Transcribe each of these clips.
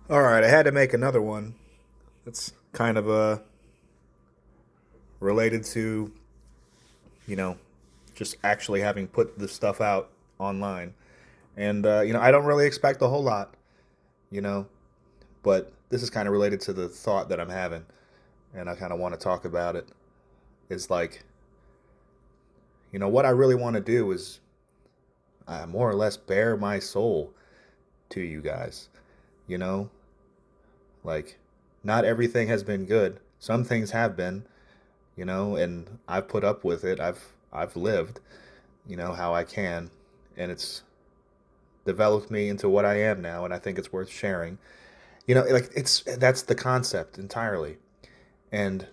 All right, I had to make another one. It's kind of related to, you know, just actually having put this stuff out online. And I don't really expect a whole lot, you know, but this is kind of related to the thought that I'm having, and I kind of want to talk about it. Is like, what I really want to do is more or less bare my soul to you guys. You know, like, not everything has been good. Some things have been, and I've put up with it. I've lived, how I can, and it's developed me into what I am now, and I think it's worth sharing. Like that's the concept entirely. And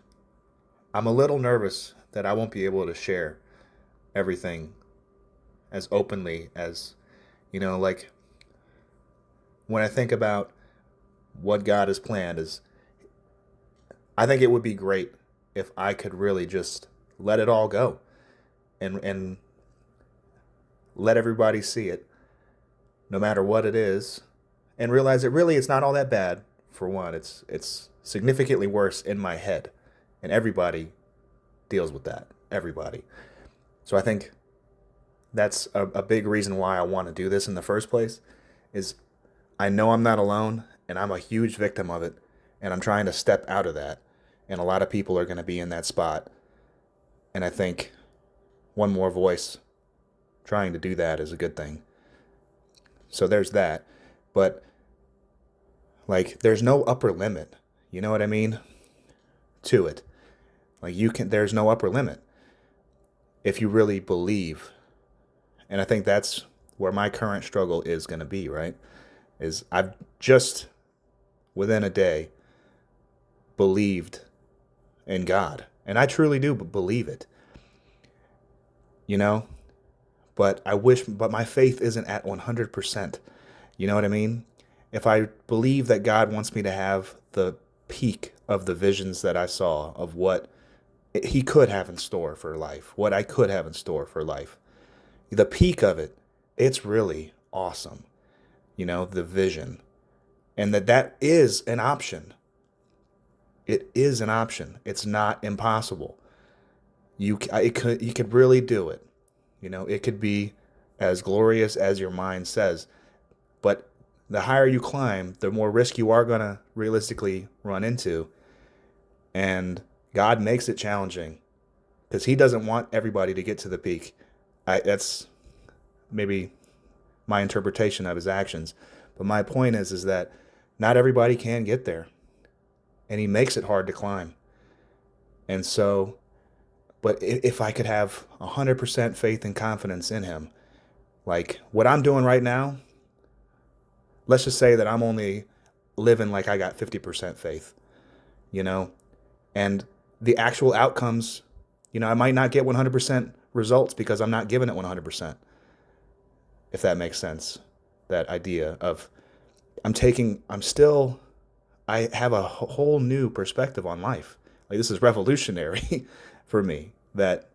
I'm a little nervous that I won't be able to share everything as openly as, like when I think about what God has planned is I think it would be great if I could really just let it all go and let everybody see it, no matter what it is, and realize that really it's not all that bad. For one, it's significantly worse in my head, and everybody deals with that. Everybody. So I think that's a big reason why I want to do this in the first place. Is I know I'm not alone, and I'm a huge victim of it, and I'm trying to step out of that. And a lot of people are going to be in that spot, and I think one more voice trying to do that is a good thing. So there's that. But like there's no upper limit. You know what I mean? To it. Like there's no upper limit if you really believe. And I think that's where my current struggle is going to be, right? Is I've just within a day believed in God. And I truly do believe it. You know? But my faith isn't at 100%. You know what I mean? If I believe that God wants me to have the peak of the visions that I saw of what He could have in store for life, what I could have in store for life, the peak of it, it's really awesome. The vision. And that is an option. It is an option. It's not impossible. You could really do it. It could be as glorious as your mind says. But the higher you climb, the more risk you are going to realistically run into. And God makes it challenging because He doesn't want everybody to get to the peak. That's maybe my interpretation of His actions. But my point is that not everybody can get there. And He makes it hard to climb. And so, but if I could have 100% faith and confidence in Him, like what I'm doing right now, let's just say that I'm only living like I got 50% faith, you know, and the actual outcomes, I might not get 100% results because I'm not giving it 100%, if that makes sense. That idea of I have a whole new perspective on life. Like this is revolutionary for me that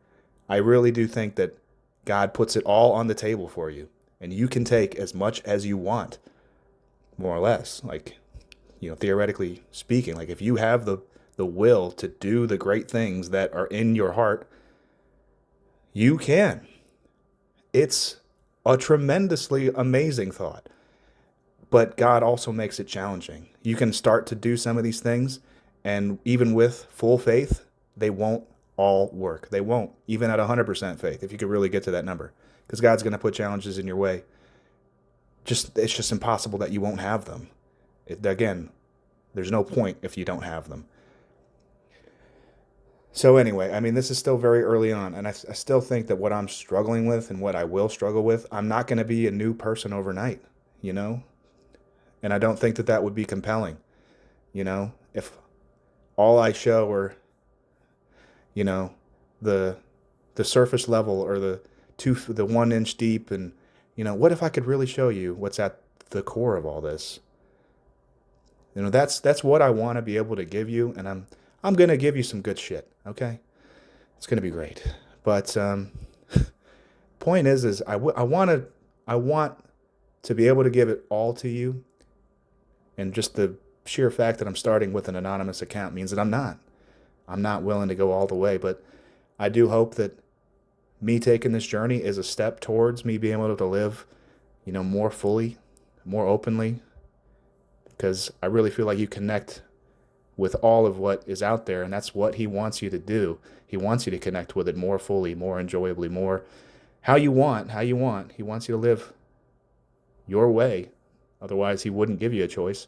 I really do think that God puts it all on the table for you and you can take as much as you want, more or less. Like, theoretically speaking, like if you have the will to do the great things that are in your heart, you can. It's a tremendously amazing thought. But God also makes it challenging. You can start to do some of these things, and even with full faith, they won't all work. They won't, even at 100% faith, if you could really get to that number. Because God's going to put challenges in your way. It's just impossible that you won't have them. Again, there's no point if you don't have them. So anyway, I mean, this is still very early on, and I still think that what I'm struggling with and what I will struggle with, I'm not going to be a new person overnight, you know? And I don't think that that would be compelling, if all I show are, you know, the the surface level or the 1 inch deep, and what if I could really show you what's at the core of all this? That's what I want to be able to give you, and I'm gonna give you some good shit. Okay, it's gonna be great. But point is I want to be able to give it all to you And just the sheer fact that I'm starting with an anonymous account means that I'm not. I'm not willing to go all the way, but I do hope that me taking this journey is a step towards me being able to live, more fully, more openly, because I really feel like you connect with all of what is out there, and that's what he wants you to do. He wants you to connect with it more fully, more enjoyably, more how you want. He wants you to live your way. Otherwise, he wouldn't give you a choice.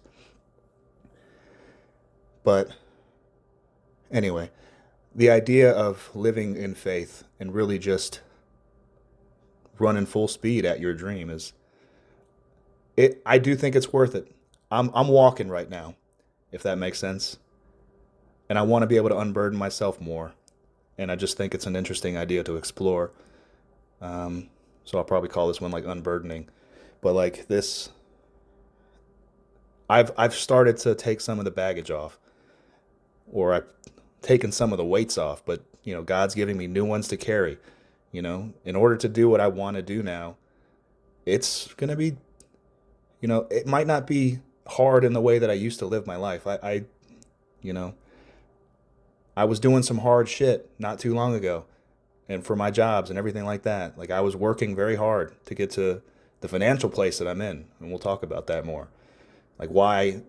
But anyway, the idea of living in faith and really just running full speed at your dream I do think it's worth it. I'm walking right now, if that makes sense. And I want to be able to unburden myself more. And I just think it's an interesting idea to explore. So I'll probably call this one like unburdening. But like this, I've started to take some of the baggage off, or I've taken some of the weights off. But God's giving me new ones to carry. In order to do what I want to do now, it's gonna be, it might not be hard in the way that I used to live my life. I was doing some hard shit not too long ago, and for my jobs and everything like that. Like, I was working very hard to get to the financial place that I'm in, and we'll talk about that more. Like, why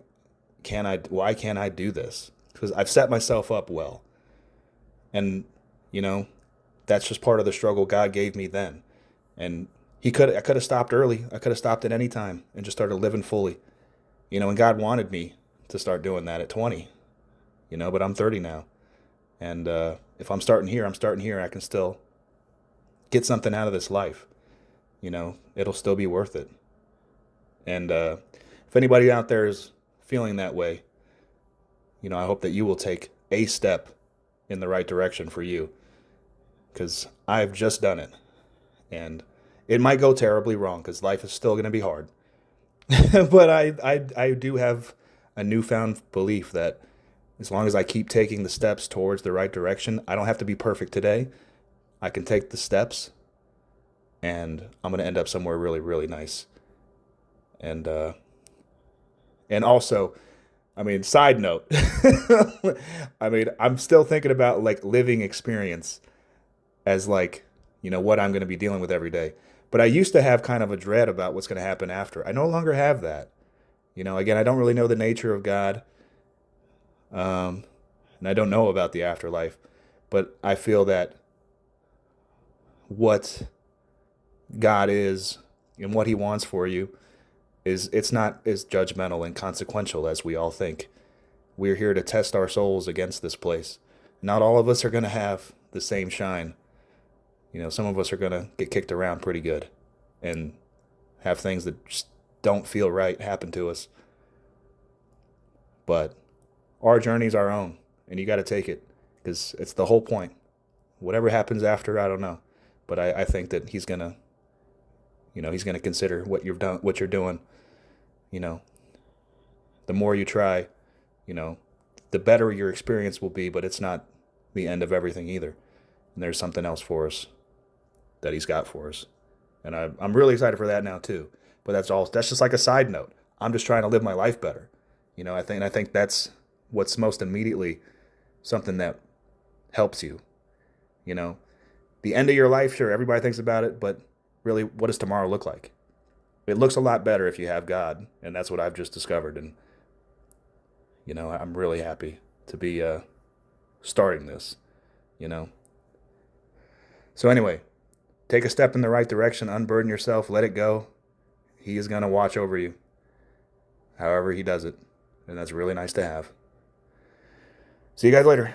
can't I do this? Because I've set myself up well, and that's just part of the struggle God gave me then. And I could have stopped early. I could have stopped at any time and just started living fully. And God wanted me to start doing that at 20. But I'm 30 now. And if I'm starting here, I can still get something out of this life. It'll still be worth it. And if anybody out there is feeling that way, I hope that you will take a step in the right direction for you. Because I've just done it. And it might go terribly wrong, because life is still going to be hard. But I do have a newfound belief that as long as I keep taking the steps towards the right direction, I don't have to be perfect today. I can take the steps, and I'm going to end up somewhere really, really nice. And also, side note, I'm still thinking about like living experience as like, what I'm going to be dealing with every day. But I used to have kind of a dread about what's going to happen after. I no longer have that. Again, I don't really know the nature of God. And I don't know about the afterlife. But I feel that what God is and what he wants for you it's not as judgmental and consequential as we all think. We're here to test our souls against this place. Not all of us are going to have the same shine. Some of us are going to get kicked around pretty good and have things that just don't feel right happen to us. But our journey's our own, and you got to take it, because it's the whole point. Whatever happens after, I don't know. But I think that he's going to, he's going to consider what you're doing. The more you try, the better your experience will be, but it's not the end of everything either. And there's something else for us that he's got for us. And I'm really excited for that now too. But that's just like a side note. I'm just trying to live my life better. I think that's what's most immediately something that helps you. The end of your life, sure, everybody thinks about it, but really, what does tomorrow look like? It looks a lot better if you have God, and that's what I've just discovered. And I'm really happy to be starting this. So anyway, take a step in the right direction, unburden yourself, let it go. He is going to watch over you, however he does it. And that's really nice to have. See you guys later.